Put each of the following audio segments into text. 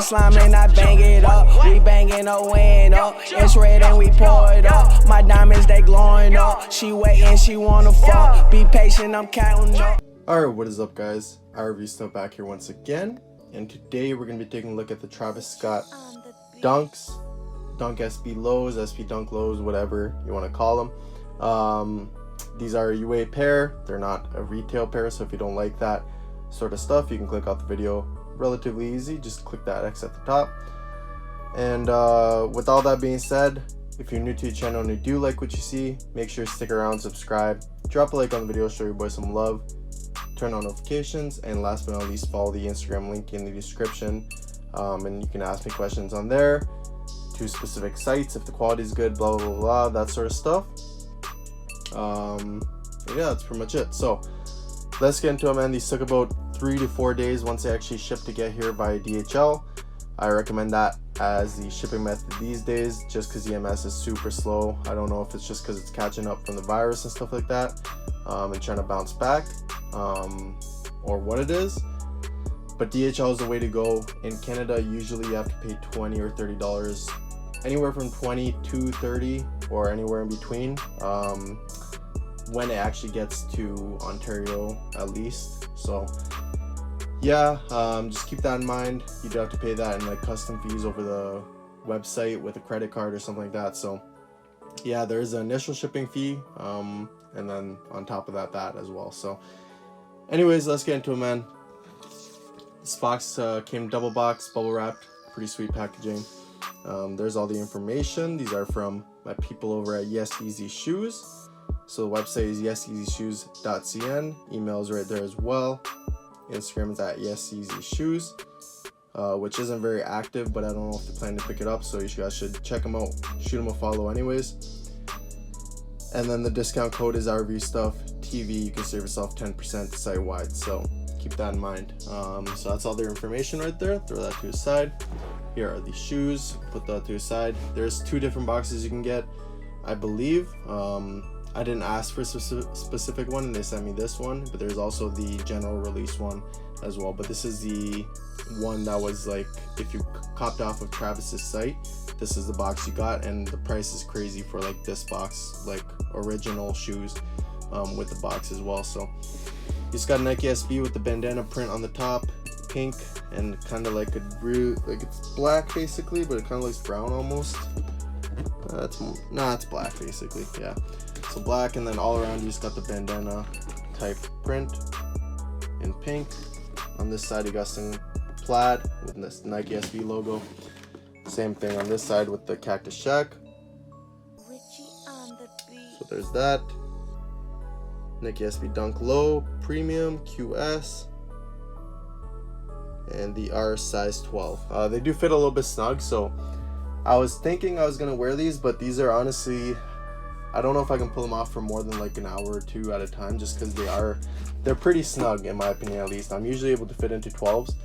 slime and I bang it up. We banging a window. It's red and we pour it up. My diamonds, they glowing up. She waiting, she wanna fuck. Be patient, I'm counting up. Alright, what is up guys? YesYeeZyShoes back here once again. And today we're going to be taking a look at the Travis Scott Dunks. Dunk SB lows, SB Dunk lows, whatever you want to call them. These are a UA pair. They're not a retail pair, so if you don't like that sort of stuff, you can click out the video. Relatively easy, just click that X at the top. And with all that being said, if you're new to the channel and you do like what you see, make sure to stick around, subscribe, drop a like on the video, show your boy some love, turn on notifications, and last but not least, follow the Instagram link in the description. And you can ask me questions on there to specific sites if the quality is good, blah blah blah, that sort of stuff. Yeah, that's pretty much it. So let's get into it, man. These took about 3 to 4 days once they actually shipped to get here by DHL. I recommend that as the shipping method these days, just because EMS is super slow. I don't know if it's just because it's catching up from the virus and stuff like that, and trying to bounce back, or what it is. But DHL is the way to go. In Canada, usually you have to pay $20 or $30, anywhere from 20 to 30, or anywhere in between, when it actually gets to Ontario at least. So yeah, just keep that in mind. You do have to pay that in like custom fees over the website with a credit card or something like that. So yeah, there's an initial shipping fee, and then on top of that as well. So anyways, let's get into it, man. This box came double box, bubble wrapped, pretty sweet packaging. There's all the information. These are from my people over at YesYeezyShoes. So the website is YesYeezyShoes.cn. Email is right there as well. Instagram is at YesYeezyShoes, which isn't very active, but I don't know if they're planning to pick it up, so you guys should check them out, shoot them a follow anyways. And then the discount code is RVStuffTV. You can save yourself 10% site-wide, so keep that in mind. So that's all their information right there. Throw that to the side. Here are the shoes. Put that to the side. There's 2 different boxes you can get, I believe. I didn't ask for a specific one, and they sent me this one, but there's also the general release one as well. But this is the one that was like, if you copped off of Travis's site, this is the box you got, and the price is crazy for like this box, like original shoes, with the box as well. So it's got Nike SB with the bandana print on the top, pink, and kind of like it's black basically, but it kind of looks brown almost. It's black basically, yeah. So black, and then all around you just got the bandana type print in pink. On this side you got some plaid with this Nike SB logo. Same thing on this side with the Cactus Shack. So there's that. Nike SB Dunk Low Premium QS, and the R size 12. They do fit a little bit snug, so I was thinking I was gonna wear these, but these are honestly, I don't know if I can pull them off for more than like an hour or 2 at a time, just because they're pretty snug in my opinion. At least I'm usually able to fit into 12s.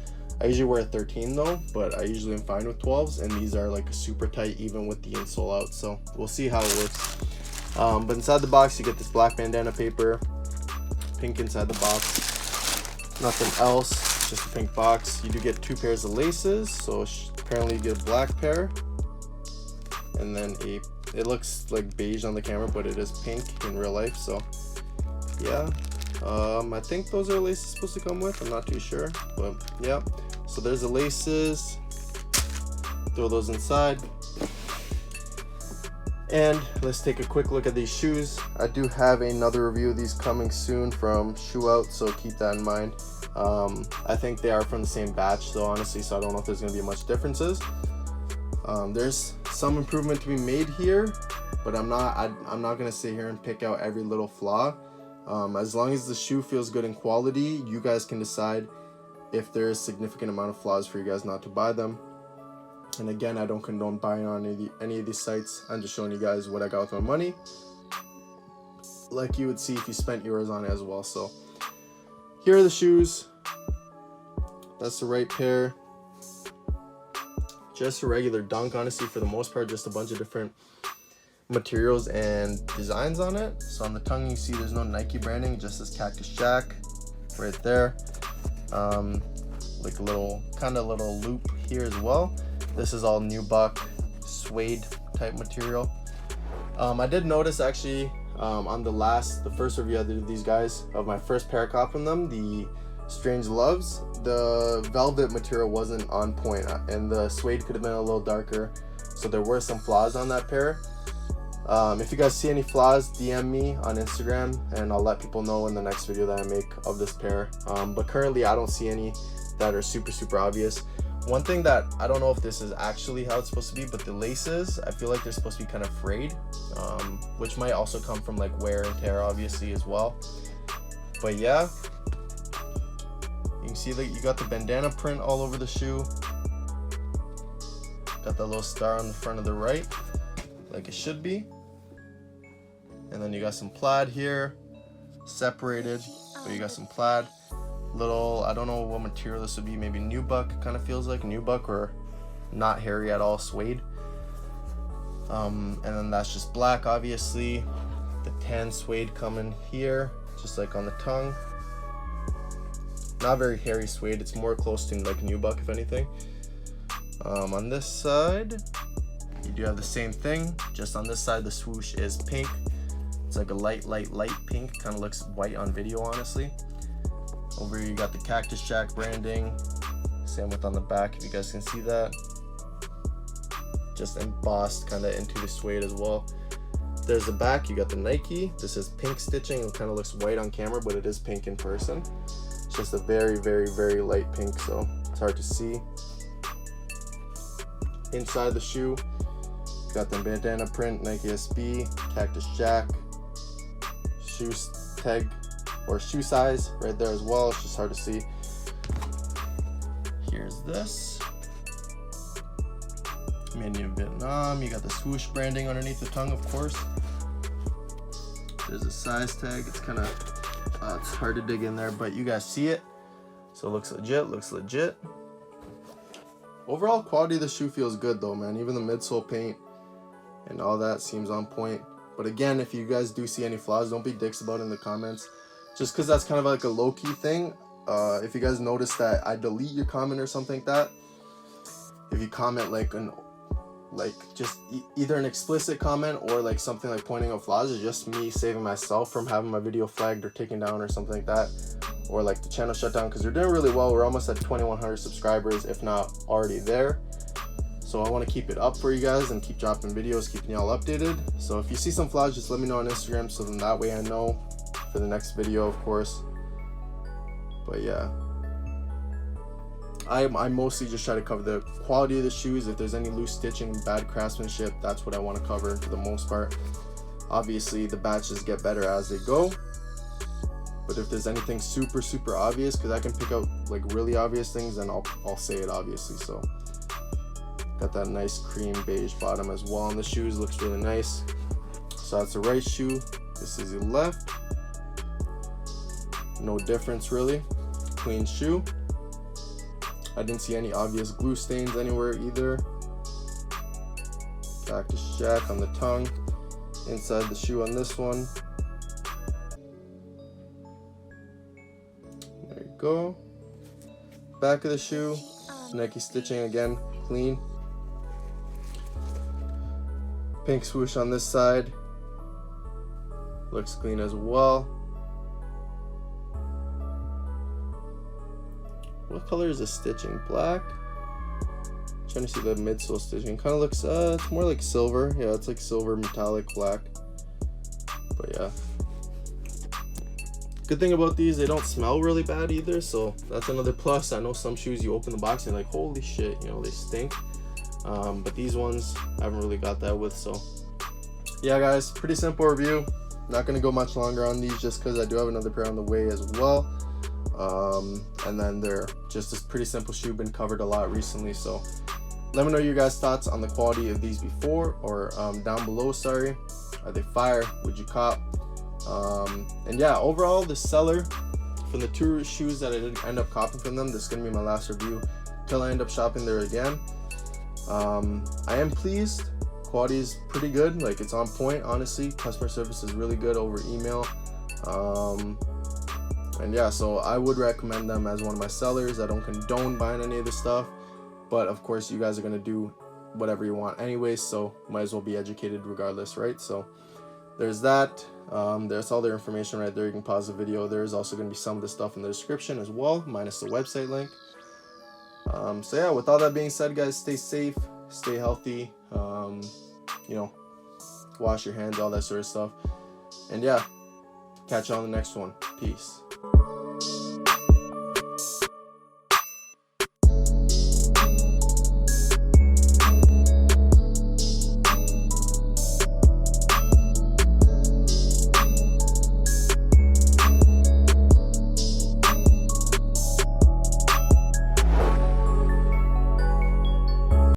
I usually wear a 13 though, but I usually am fine with 12s, and these are like super tight even with the insole out, so we'll see how it works. But inside the box you get this black bandana paper, pink inside the box, nothing else, just a pink box. You do get 2 pairs of laces, so apparently you get a black pair, and then it looks like beige on the camera, but it is pink in real life. So yeah, I think those are laces supposed to come with, I'm not too sure, but yeah. So there's the laces, throw those inside, and let's take a quick look at these shoes. I do have another review of these coming soon from Shoe Out, so keep that in mind. I think they are from the same batch though, honestly, so I don't know if there's going to be much differences. There's some improvement to be made here, but I'm not going to sit here and pick out every little flaw. As long as the shoe feels good in quality, you guys can decide if there is significant amount of flaws for you guys not to buy them. And again, I don't condone buying on any of these sites. I'm just showing you guys what I got with my money, like you would see if you spent yours on it as well. So here are the shoes. That's the right pair. Just a regular Dunk, honestly, for the most part, just a bunch of different materials and designs on it. So on the tongue you see there's no Nike branding, just this Cactus Jack right there. like a little loop here as well. This is all nubuck suede type material. I did notice actually on the first review I did of these guys, of my first pair I caught from them, the Strange Loves, the velvet material wasn't on point, and the suede could have been a little darker, so there were some flaws on that pair. If you guys see any flaws, DM me on Instagram and I'll let people know in the next video that I make of this pair. But currently I don't see any that are super obvious. One thing that I don't know if this is actually how it's supposed to be, but the laces, I feel like they're supposed to be kind of frayed, which might also come from like wear and tear obviously as well. But yeah, you can see that you got the bandana print all over the shoe. Got that little star on the front of the right, like it should be. And then you got some plaid here, separated, but you got some plaid. Little, I don't know what material this would be, maybe nubuck, kind of feels like nubuck, or not hairy at all, suede. And then that's just black, obviously. The tan suede coming here, just like on the tongue. Not very hairy suede, it's more close to like nubuck if anything. On this side, you do have the same thing, just on this side the swoosh is pink. It's like a light pink, kind of looks white on video honestly. Over here you got the Cactus Jack branding, same with on the back if you guys can see that. Just embossed kind of into the suede as well. There's the back, you got the Nike. This is pink stitching, it kind of looks white on camera, but it is pink in person. It's just a very light pink, so it's hard to see. Inside the shoe, got the bandana print, Nike SB, Cactus Jack, shoe tag or shoe size right there as well. It's just hard to see. Here's this. Made in Vietnam. You got the swoosh branding underneath the tongue, of course. There's a size tag. It's kind of it's hard to dig in there, but you guys see it. So it looks legit. Overall quality of the shoe feels good though, man. Even the midsole paint and all that seems on point. But again, if you guys do see any flaws, don't be dicks about it in the comments. Just because that's kind of like a low-key thing. If you guys notice that I delete your comment or something like that, if you comment just either an explicit comment or like something like pointing out flaws, is just me saving myself from having my video flagged or taken down or something like that, or like the channel shut down, because we're doing really well. We're almost at 2,100 subscribers, if not already there. So I want to keep it up for you guys and keep dropping videos, keeping y'all updated. So if you see some flaws, just let me know on Instagram, so then that way I know for the next video, of course. But yeah, I mostly just try to cover the quality of the shoes. If there's any loose stitching, bad craftsmanship, that's what I want to cover for the most part. Obviously the batches get better as they go, but if there's anything super obvious, because I can pick out like really obvious things, then I'll say it obviously. So got that nice cream beige bottom as well on the shoes, looks really nice. So that's the right shoe, this is the left. No difference really, clean shoe. I didn't see any obvious glue stains anywhere either. Cactus Jack on the tongue, inside the shoe on this one. There you go. Back of the shoe, Nike stitching again, clean. Pink swoosh on this side, looks clean as well. What color is the stitching? Black? Trying to see the midsole stitching. Kind of looks, it's more like silver. Yeah, it's like silver metallic black. But yeah. Good thing about these, they don't smell really bad either, so that's another plus. I know some shoes you open the box and you're like, holy shit, you know, they stink. But these ones I haven't really got that with. So yeah guys, pretty simple review. Not gonna go much longer on these just because I do have another pair on the way as well. And then they're just this pretty simple shoe, been covered a lot recently. So let me know your guys' thoughts on the quality of these before or down below. Sorry, are they fire? Would you cop? And yeah, overall the seller from the two shoes that I didn't end up copying from them, this is gonna be my last review till I end up shopping there again. I am pleased. Quality is pretty good, like it's on point honestly. Customer service is really good over email. And yeah, so I would recommend them as one of my sellers. I don't condone buying any of this stuff, but of course you guys are going to do whatever you want anyways, so might as well be educated regardless, right? So there's that. There's all their information right there. You can pause the video. There's also going to be some of the stuff in the description as well, minus the website link. So yeah, with all that being said, guys, stay safe, stay healthy, you know, wash your hands, all that sort of stuff. And yeah, catch you on the next one. Peace.